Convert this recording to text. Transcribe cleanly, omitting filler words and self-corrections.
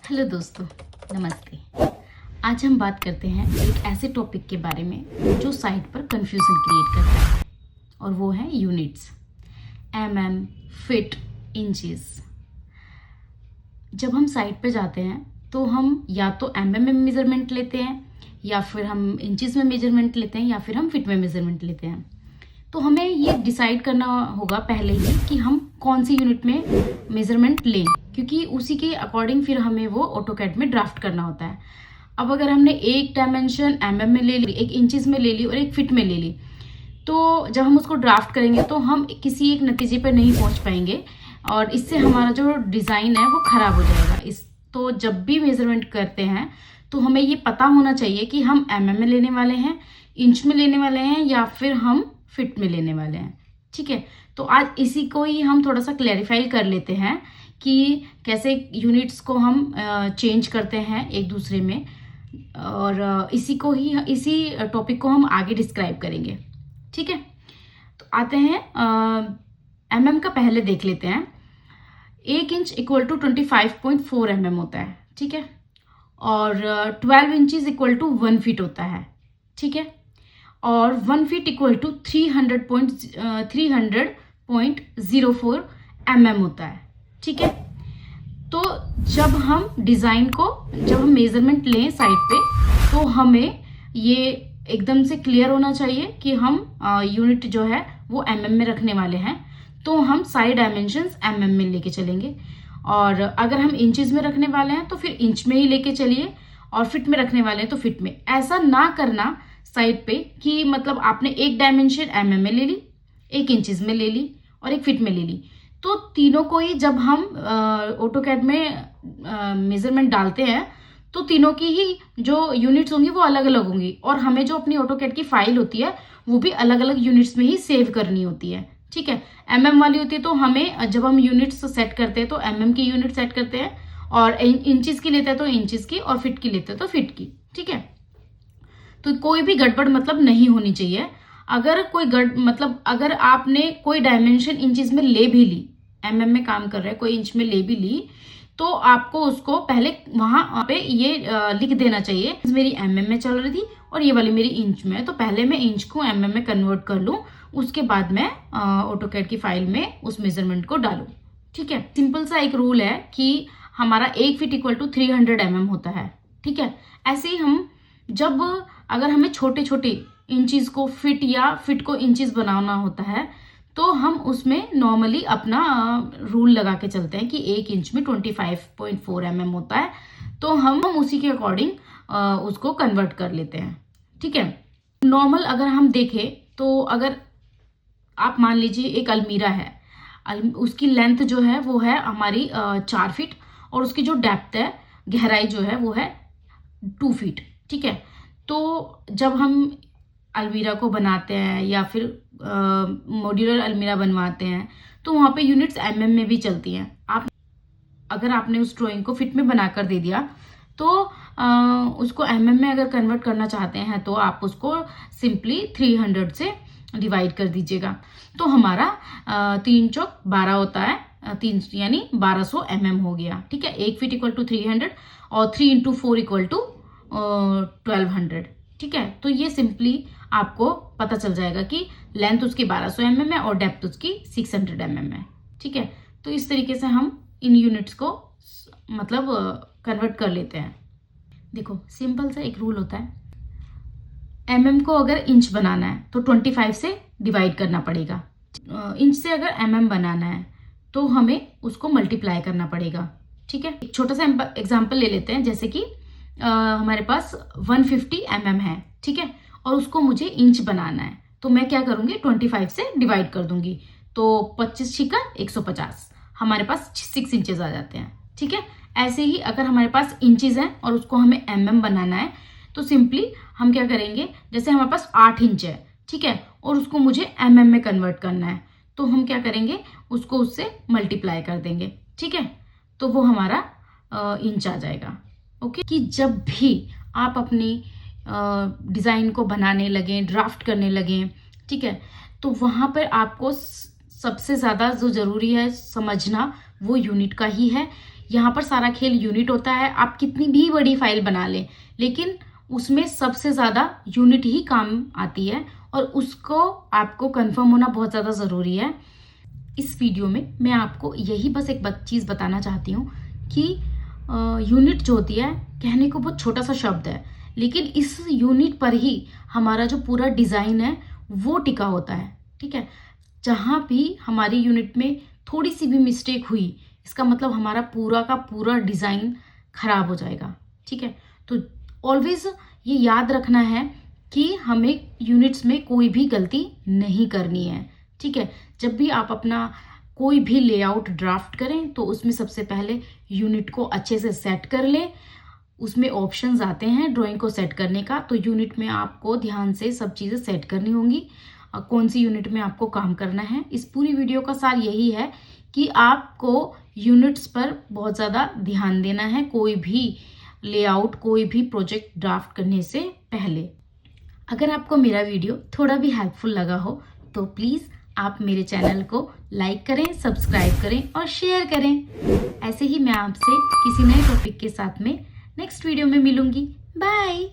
Hello दोस्तों, नमस्ते। आज हम बात करते हैं एक ऐसे टॉपिक के बारे में जो साइट पर कंफ्यूजन क्रिएट करता है और वो है यूनिट्स। MM, feet, inches. जब हम साइट पर जाते हैं तो हम या तो एमएम में मेजरमेंट लेते हैं या फिर हम इंचेस में मेजरमेंट लेते हैं या फिर हम फीट में मेजरमेंट लेते हैं। तो हमें ये डिसाइड करना होगा पहले ही कि हम कौन सी यूनिट में मेजरमेंट लें, क्योंकि उसी के अकॉर्डिंग फिर हमें वो ऑटोकैड में ड्राफ्ट करना होता है। अब अगर हमने एक डायमेंशन एमएम में ले ली, एक इंचेस में ले ली और एक फीट में ले ली, तो जब हम उसको ड्राफ्ट करेंगे तो हम किसी एक नतीजे पर नहीं पहुंच पाएंगे और इससे हमारा जो डिज़ाइन है वो ख़राब हो जाएगा। तो जब भी मेजरमेंट करते हैं तो हमें ये पता होना चाहिए कि हम एमएम में लेने वाले हैं, इंच में लेने वाले हैं या फिर हम फिट में लेने वाले हैं। ठीक है, तो आज इसी को ही हम थोड़ा सा क्लैरिफाई कर लेते हैं कि कैसे यूनिट्स को हम चेंज करते हैं एक दूसरे में, और इसी टॉपिक को हम आगे डिस्क्राइब करेंगे। ठीक है, तो आते हैं एमएम का पहले देख लेते हैं। 1 इंच इक्वल टू 25.4 एमएम होता है। ठीक है, और 12 इंचज इक्वल टू 1 फीट होता है। ठीक है, और 1 फीट इक्वल टू 300.04 mm होता है। ठीक है, तो जब हम मेजरमेंट लें साइड पे तो हमें ये एकदम से क्लियर होना चाहिए कि हम यूनिट जो है वो mm में रखने वाले हैं, तो हम सारे डायमेंशंस mm में लेके चलेंगे। और अगर हम इंचेस में रखने वाले हैं तो फिर इंच में ही लेके चलिए, और फिट में रखने वाले हैं तो फिट में। ऐसा ना करना साइड पे कि मतलब आपने एक डायमेंशन एमएम में ले ली, एक इंचेस में ले ली और एक फिट में ले ली, तो तीनों को ही जब हम ऑटोकैड में मेजरमेंट डालते हैं तो तीनों की ही जो यूनिट्स होंगी वो अलग अलग होंगी, और हमें जो अपनी ऑटोकैड की फाइल होती है वो भी अलग अलग यूनिट्स में ही सेव करनी होती है। ठीक है, एमएम वाली होती है तो हमें जब हम यूनिट्स सेट करते हैं तो एमएम की यूनिट सेट करते हैं, और इंचेस की लेते हैं तो इंचेस की, और फिट की लेते हैं तो फिट की। ठीक है, तो कोई भी गड़बड़ मतलब नहीं होनी चाहिए। अगर आपने कोई डायमेंशन इंचेस में ले भी ली, एमएम में काम कर रहे हैं, कोई इंच में ले भी ली, तो आपको उसको पहले वहां पे ये लिख देना चाहिए मेरी एमएम में चल रही थी और ये वाली मेरी इंच में है, तो पहले मैं इंच को एमएम में कन्वर्ट कर लूं, उसके बाद मैं ऑटोकैड की फाइल में उस मेजरमेंट को डालूं। ठीक है, सिंपल सा एक रूल है कि हमारा 1 फीट इक्वल टू 300 mm होता है। ठीक है, ऐसे ही हम अगर हमें छोटे छोटे इंचेस को फिट या फिट को इंचेस बनाना होता है तो हम उसमें नॉर्मली अपना रूल लगा के चलते हैं कि 1 इंच में 25.4 mm होता है, तो हम उसी के अकॉर्डिंग उसको कन्वर्ट कर लेते हैं। ठीक है, नॉर्मल अगर हम देखें तो अगर आप मान लीजिए एक अलमीरा है, उसकी लेंथ जो है वो है हमारी 4 फीट, और उसकी जो डेप्थ है, गहराई जो है वो है 2 फीट। ठीक है, तो जब हम अलमीरा को बनाते हैं या फिर मॉड्यूलर अलमीरा बनवाते हैं तो वहाँ पे यूनिट्स एमएम में भी चलती हैं। अगर आपने उस ड्राइंग को फिट में बनाकर दे दिया तो उसको एमएम में अगर कन्वर्ट करना चाहते हैं तो आप उसको सिंपली 300 से डिवाइड कर दीजिएगा, तो हमारा 3 चौक 12 होता है, 3 यानी 1200 mm हो गया। ठीक है, 1 फीट इक्वल टू 300 और 3 इंटू 4 इक्वल टू 1200। ठीक है, तो ये सिंपली आपको पता चल जाएगा कि लेंथ उसकी 1200 mm है और डेप्थ उसकी 600 mm है। ठीक है, तो इस तरीके से हम इन यूनिट्स को मतलब कन्वर्ट कर लेते हैं। देखो, सिंपल सा एक रूल होता है, एमएम को अगर इंच बनाना है तो 25 से डिवाइड करना पड़ेगा। इंच से अगर एमएम बनाना है तो हमें उसको मल्टीप्लाई करना पड़ेगा। ठीक है, एक छोटा सा एग्जांपल ले लेते हैं, जैसे कि हमारे पास 150 mm है। ठीक है, और उसको मुझे इंच बनाना है, तो मैं क्या करूंगी, 25 से डिवाइड कर दूंगी, तो 25 छिका 150, हमारे पास 6 इंचेस आ जाते हैं। ठीक है, ऐसे ही अगर हमारे पास इंचेस हैं और उसको हमें एमएम बनाना है तो सिंपली हम क्या करेंगे, जैसे हमारे पास 8 इंच है, ठीक है, और उसको मुझे एमएम में कन्वर्ट करना है, तो हम क्या करेंगे, उसको उससे मल्टीप्लाई कर देंगे। ठीक है, तो वो हमारा इंच आ जाएगा। ओके, कि जब भी आप अपनी डिज़ाइन को बनाने लगें, ड्राफ्ट करने लगें, ठीक है, तो वहाँ पर आपको सबसे ज़्यादा जो ज़रूरी है समझना वो यूनिट का ही है यहाँ पर सारा खेल यूनिट होता है। आप कितनी भी बड़ी फाइल बना लें, लेकिन उसमें सबसे ज़्यादा यूनिट ही काम आती है और उसको आपको कंफर्म होना बहुत ज़्यादा ज़रूरी है। इस वीडियो में मैं आपको यही बस एक चीज़ बताना चाहती हूँ कि यूनिट जो होती है, कहने को बहुत छोटा सा शब्द है, लेकिन इस यूनिट पर ही हमारा जो पूरा डिज़ाइन है वो टिका होता है। ठीक है, जहाँ भी हमारी यूनिट में थोड़ी सी भी मिस्टेक हुई, इसका मतलब हमारा पूरा का पूरा डिज़ाइन खराब हो जाएगा। ठीक है, तो ऑलवेज ये याद रखना है कि हमें यूनिट्स में कोई भी गलती नहीं करनी है। ठीक है, जब भी आप अपना कोई भी लेआउट ड्राफ्ट करें तो उसमें सबसे पहले यूनिट को अच्छे से सेट कर लें। उसमें ऑप्शंस आते हैं ड्राइंग को सेट करने का, तो यूनिट में आपको ध्यान से सब चीज़ें सेट करनी होंगी, कौन सी यूनिट में आपको काम करना है। इस पूरी वीडियो का सार यही है कि आपको यूनिट्स पर बहुत ज़्यादा ध्यान देना है कोई भी लेआउट, कोई भी प्रोजेक्ट ड्राफ्ट करने से पहले। अगर आपको मेरा वीडियो थोड़ा भी हेल्पफुल लगा हो तो प्लीज़ आप मेरे चैनल को लाइक करें, सब्सक्राइब करें और शेयर करें। ऐसे ही मैं आपसे किसी नए टॉपिक के साथ में नेक्स्ट वीडियो में मिलूंगी। बाय।